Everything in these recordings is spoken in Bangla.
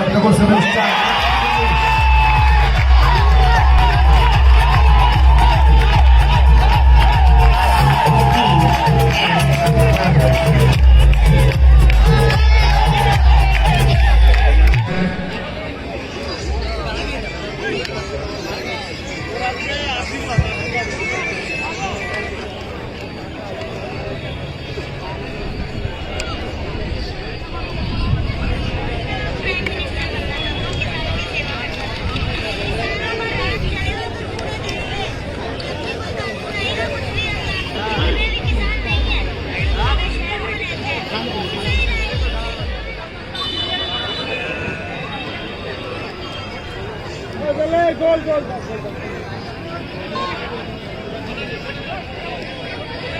প্রয়ত্ন করছেন।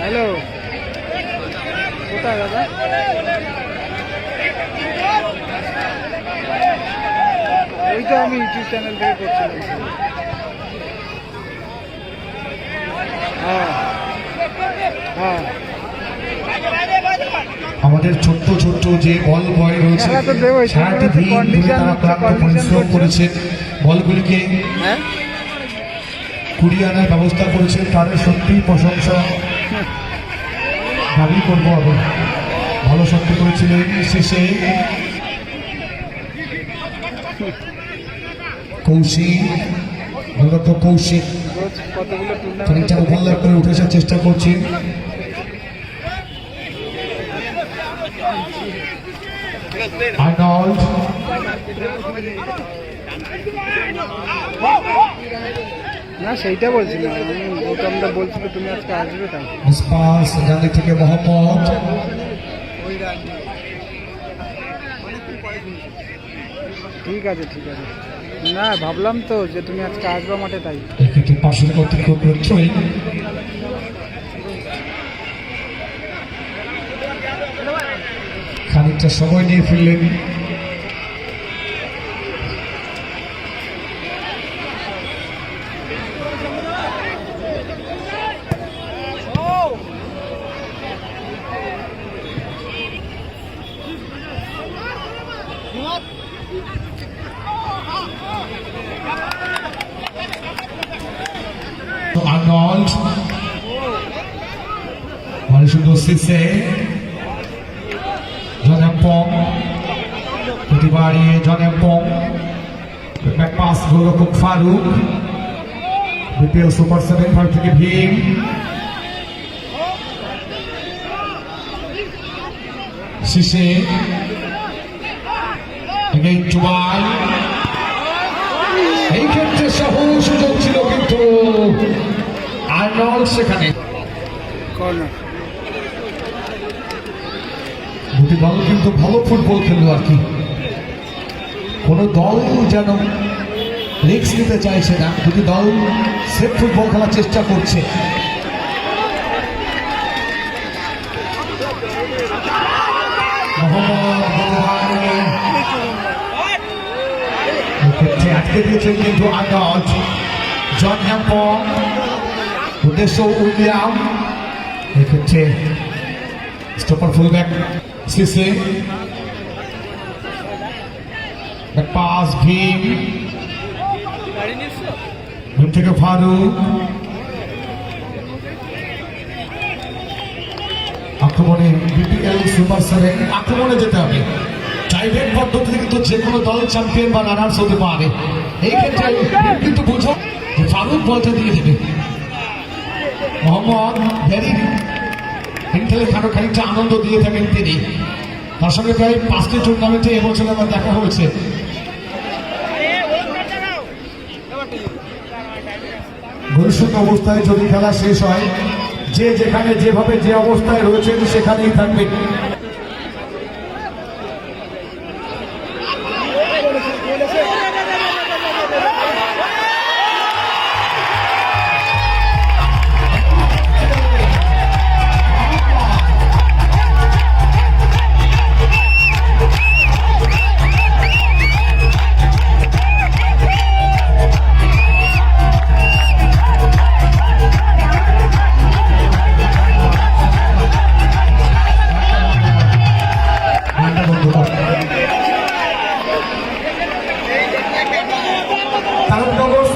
হ্যালো, কোথায় দাদা? ওই তো আমি ইউটিউব চ্যানেল থেকে করছিলাম। হ্যাঁ হ্যাঁ, আমাদের ছোট্ট ছোট্ট যে বল বয় রয়েছে সারাটি দিন ধরে তারা ক্লান্ত পরিশ্রম করেছে, বলগুলিকে কুড়িয়ে আনার ব্যবস্থা করেছেন, তাদের সত্যি প্রশংসা দাবি করবো। আমি ভালো শক্তি করেছিলেন। শেষে কৌশিক কৌশিক খানিকটা ওভারল্যাপ করে উঠে আসার চেষ্টা করছেন। আর্নল্ড না, সেইটা বলছি না, আমরা বলছিল তুমি আজকে আসবে। তাই পাস ডালি থেকে মোহাম্মদ, ঠিক আছে ঠিক আছে। না, ভাবলাম তো যে তুমি আজকে আসবে মাঠে, তাই এক্ষেত্রে পাশের কর্তৃপক্ষই খানিকটা সময় নিয়ে ফিরলেন। আর্নল্ড মানে শুধু সিসে জন এম্পং প্রতিবারিয়ে জন এম্পং ব্যাক পাস গোলরক্ষক ফারুক, বিপিএল সুপার 7 থেকে ভীম, সিসে এগেইন চুবাই। এই ক্ষেত্রে সহজ সুযোগ ছিল কিন্তু আর্নল্ড সেখানে। দুটি দল কিন্তু ভালো ফুটবল খেললো আর কি, কোনো দল যেন রিস্ক নিতে চাইছে না, দুটি দল সেফ ফুটবল খেলার চেষ্টা করছে। আটকে দিয়েছেন কিন্তু আর্নল্ড। জন হ্যাম্পং উদ্দেশ্য উইলিয়াম, এক্ষেত্রে স্টপার ফুলব্যাক সিসে, পাস ভীম, ভীম থেকে ফারুক, আক্রমণে বিপিএল সুপার 7 আক্রমণে যেতে হবে। টাইব্রেক পদ্ধতিতে কিন্তু যে কোনো দল চ্যাম্পিয়ন বা রানার্স হতে পারে। এই ক্ষেত্রে কিন্তু বুঝো যে ফারুক বলটা দিয়ে দেবে। মোহাম্মদ ভেরি খেলে খানিকটা আনন্দ দিয়ে থাকেন তিনি, তার সঙ্গে প্রায় 5টি টুর্নামেন্টে এবছর আমার দেখা হয়েছে। গুরুত্বপূর্ণ অবস্থায় যদি খেলা শেষ হয়, যে যেখানে যেভাবে যে অবস্থায় রয়েছেন সেখানেই থাকবেন।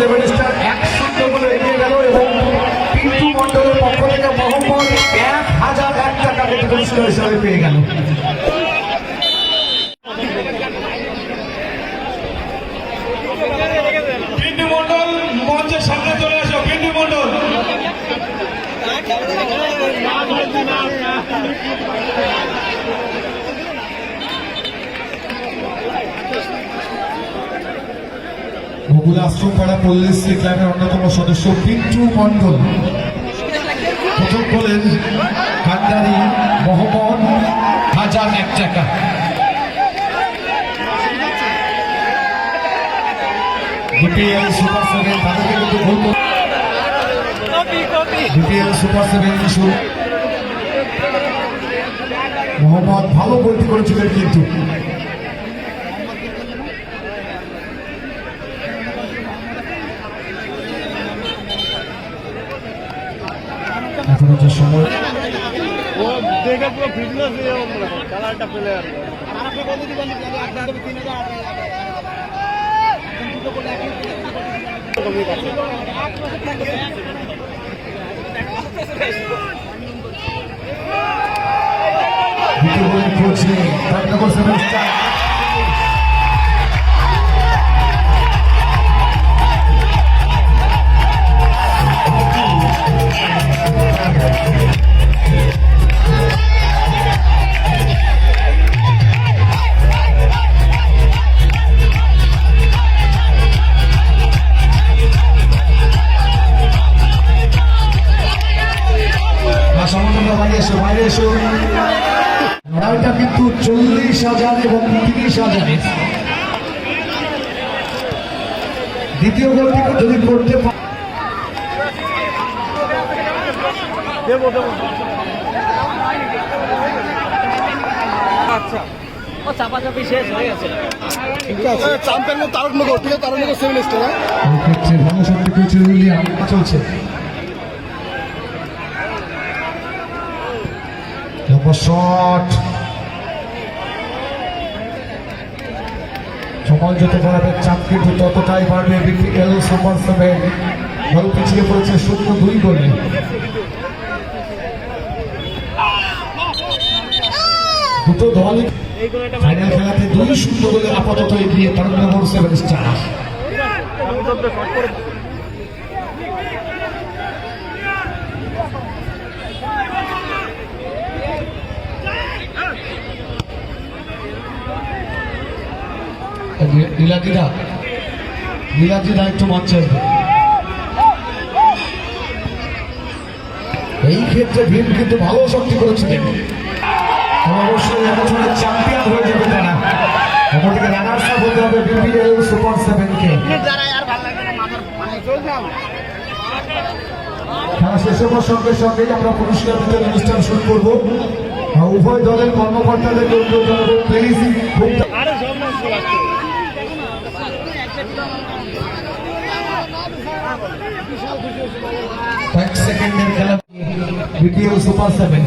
সেভেন স্টার 1-0 বলে এগিয়ে গেল এবং পিন্টু মন্ডলের পক্ষ থেকে মোহাম্মদ 1001 টাকা কেটে পুরস্কার হিসাবে পেয়ে গেল। পিন্টু মন্ডল মঞ্চের সামনে চলে আসো। পিন্টু মন্ডল বগুড়া আশ্রমপাড়া পল্লীশ্রী ক্লাবের অন্যতম সদস্য পিন্টু মন্ডল প্রথম গোলের কান্ডারি মোহাম্মদ 1001 টাকা। বিপিএল সুপার সেভেন তাদেরকে কিন্তু গোল বিপিএল সুপার সেভেন মোহাম্মদ ভালো গোলটি করেছিলেন কিন্তু এখনো যে সময় ও দেখে পুরো ফিটনেস হয়ে যাবো কালারটা পেলে আর দ্বিতীয় গোলের কোচ নেই রত্নগর সেভেন স্টার। বাইরে এসো লড়াইটা কিন্তু 40,000 এবং 30,000। দ্বিতীয় গোলটি যদি করতে দেবো দেবো আচ্ছা ও চাপাচাপি শেষ হয়ে গেছে। ঠিক আছে চ্যাম্পিয়ন তারকনগর ঠিক আছে তারকনগর সেভেন স্টার ক্ষেত্রে ভালো শক্তি পেয়েছে উইলিয়াম চলছে শট সময় যত বাড়াবে চাপ কিন্তু ততটাই বাড়বে। বিপিএল সুপার সেভেন দল পিছিয়ে পড়েছে 0-2 গোলে। দুটো দলই ফাইনাল খেলাতে 2-0 গোলে আপাতত এগিয়ে তারকনগর সেভেন স্টার। লীলাদিদা একটু মঞ্চে আসবে। এই ক্ষেত্রে ভীম কিন্তু ভালো শক্তি করেছিলেন অবশ্যই এবছরের চ্যাম্পিয়ন হয়ে যাবে তারা। অপরদিকে রানার্স আপ হতে হবে বিপিএল সুপার সেভেনকে। খেলা শেষ হওয়ার সঙ্গে সঙ্গেই আমরা পুরস্কার বিতরণ অনুষ্ঠান শুরু করবো। উভয় দলের কর্মকর্তাদেরকে অনুরোধ জানাবো প্লিজ কয়েক সেকেন্ডের খেলা বিপিএল সুপার সেভেন।